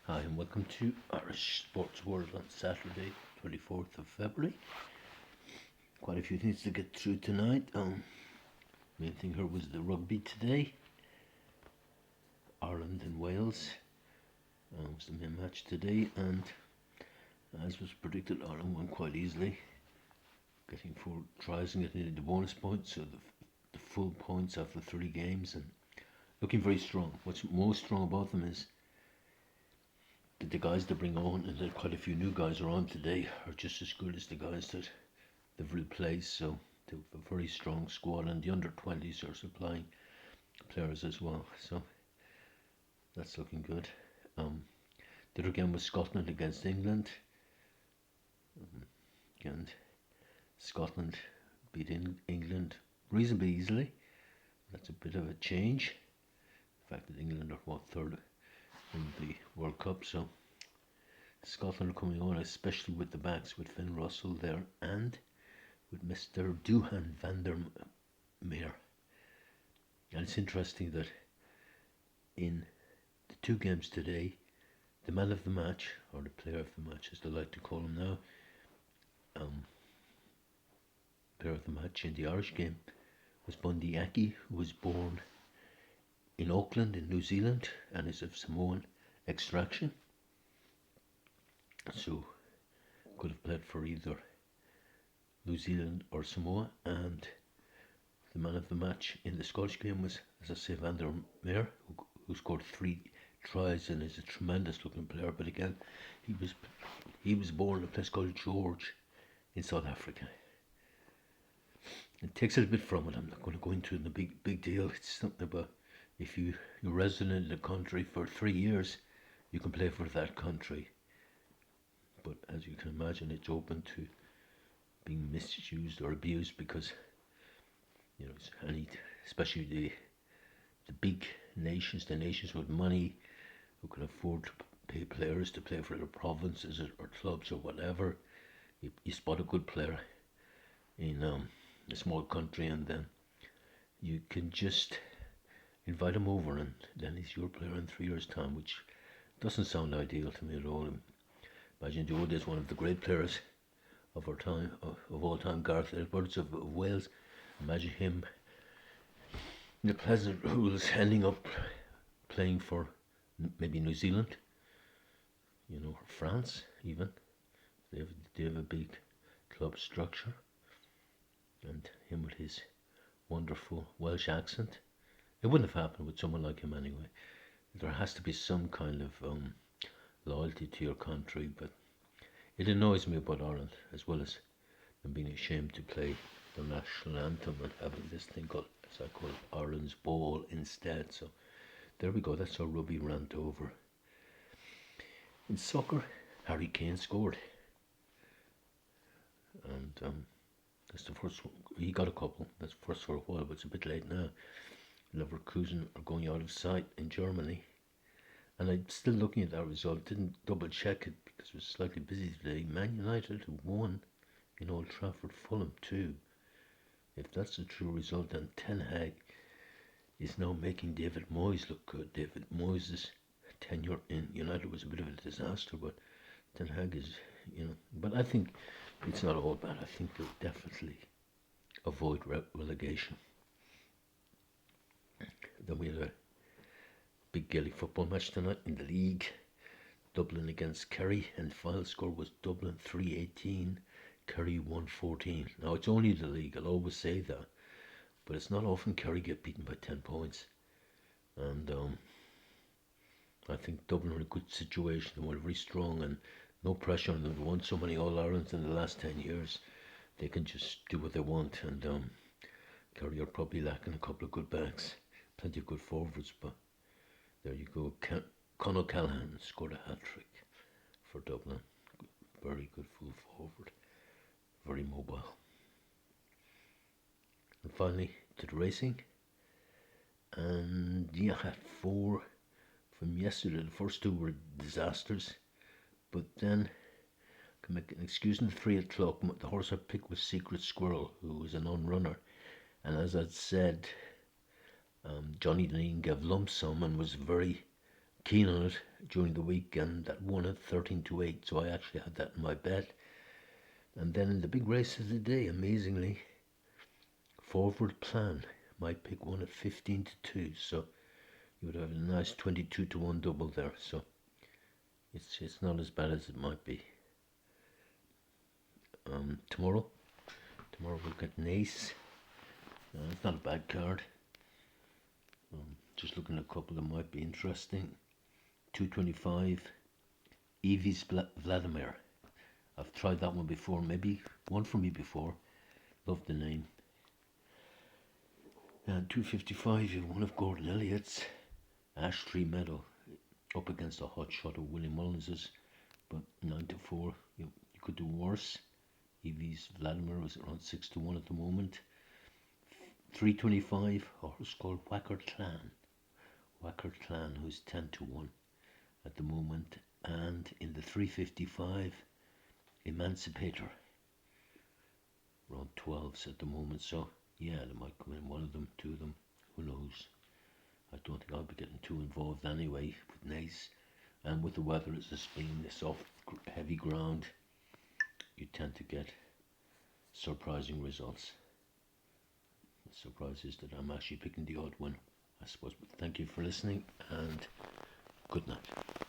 Hi, and welcome to Irish Sports World on Saturday, 24th of February. Quite a few things to get through tonight. Main thing here was the rugby today. Ireland and Wales was the main match today, and as was predicted, Ireland won quite easily, getting 4 tries and getting the bonus points, so the full points after 3 games, and looking very strong. What's most strong about them is that the guys they bring on, and there are quite a few new guys around today, are just as good as the guys that they've replaced. So they have a very strong squad, and the under-20s are supplying players as well. So that's looking good. The other game was Scotland against England. And Scotland beat England reasonably easily. That's a bit of a change. The fact that England are third in the World Cup, so Scotland are coming on, especially with the backs, with Finn Russell there and with Mr. Duhan van der Merwe. And it's interesting that in the 2 games today, the man of the match, or the player of the match as they like to call him now, player of the match in the Irish game was Bundy Aki, who was born in Auckland in New Zealand and is of Samoan extraction. So could have played for either New Zealand or Samoa, and the man of the match in the Scottish game was, as I say, Van Der Merwe, who scored 3 tries and is a tremendous looking player. But again, he was born in a place called George in South Africa. It takes it a bit from it. I'm not going to go into it in a big deal. It's something about if you're resident in the country for 3 years, you can play for that country. But as you can imagine, it's open to being misused or abused because, especially the big nations, the nations with money who can afford to pay players to play for their provinces or clubs or whatever. You spot a good player in a small country, and then you can just invite him over, and then he's your player in 3 years' time, which doesn't sound ideal to me at all. Imagine Joe is one of the great players of our time, of all time, Gareth Edwards of Wales. Imagine him in the pleasant rules ending up playing for maybe New Zealand, or France even. They have a big club structure, and him with his wonderful Welsh accent. It wouldn't have happened with someone like him anyway. There has to be some kind of loyalty to your country, but it annoys me about Ireland, as well as them being ashamed to play the national anthem and having this thing called, as I call it, Ireland's Ball instead. So there we go, that's our rugby rant over. In soccer, Harry Kane scored, and that's the first one. He got a couple, that's first for a while, but it's a bit late now. Leverkusen are going out of sight in Germany, and I'm still looking at that result. Didn't double check it because it was slightly busy today. Man United won in Old Trafford, Fulham 2. If that's a true result, then Ten Hag is now making David Moyes look good. David Moyes' tenure in United was a bit of a disaster, but Ten Hag is, but I think it's not all bad. I think they'll definitely avoid relegation. Then we had a big Gaelic football match tonight in the league. Dublin against Kerry, and the final score was Dublin 3-18, Kerry 1-14. Now it's only the league, I'll always say that, but it's not often Kerry get beaten by 10 points. And I think Dublin are in a good situation. They were very strong and no pressure on them. They've won so many All-Irelands in the last 10 years. They can just do what they want, and Kerry are probably lacking a couple of good backs. Plenty of good forwards, but there you go. Conor Callahan scored a hat-trick for Dublin. Very good full forward. Very mobile. And finally, to the racing. And yeah, I had 4 from yesterday. The first 2 were disasters. But then, I can make an excuse in the 3 o'clock. The horse I picked was Secret Squirrel, who was a non-runner. And as I'd said, Johnny Dean gave lump sum and was very keen on it during the week, and that won at 13-8. So I actually had that in my bet. And then in the big race of the day, amazingly, Forward Plan, my pick won at 15-2. So you would have a nice 22-1 double there. So it's not as bad as it might be. Tomorrow we'll get Nace. It's not a bad card. Just looking at a couple that might be interesting. 225, Evie's Vladimir. I've tried that one before, maybe one for me before. Love the name. And 255, you have one of Gordon Elliott's, Ash Tree Meadow, up against a hot shot of William Mullins's, but 9-4. You could do worse. Evie's Vladimir is around 6-1 at the moment. 325, a horse called Whacker Clan, who's 10-1 at the moment. And in the 355, Emancipator, around 12s at the moment. So yeah, they might come in one of them, two of them, who knows. I don't think I'll be getting too involved anyway with Nace. And with the weather as it's been, the soft, heavy ground, you tend to get surprising results. The surprise is that I'm actually picking the odd one, I suppose. But thank you for listening, and good night.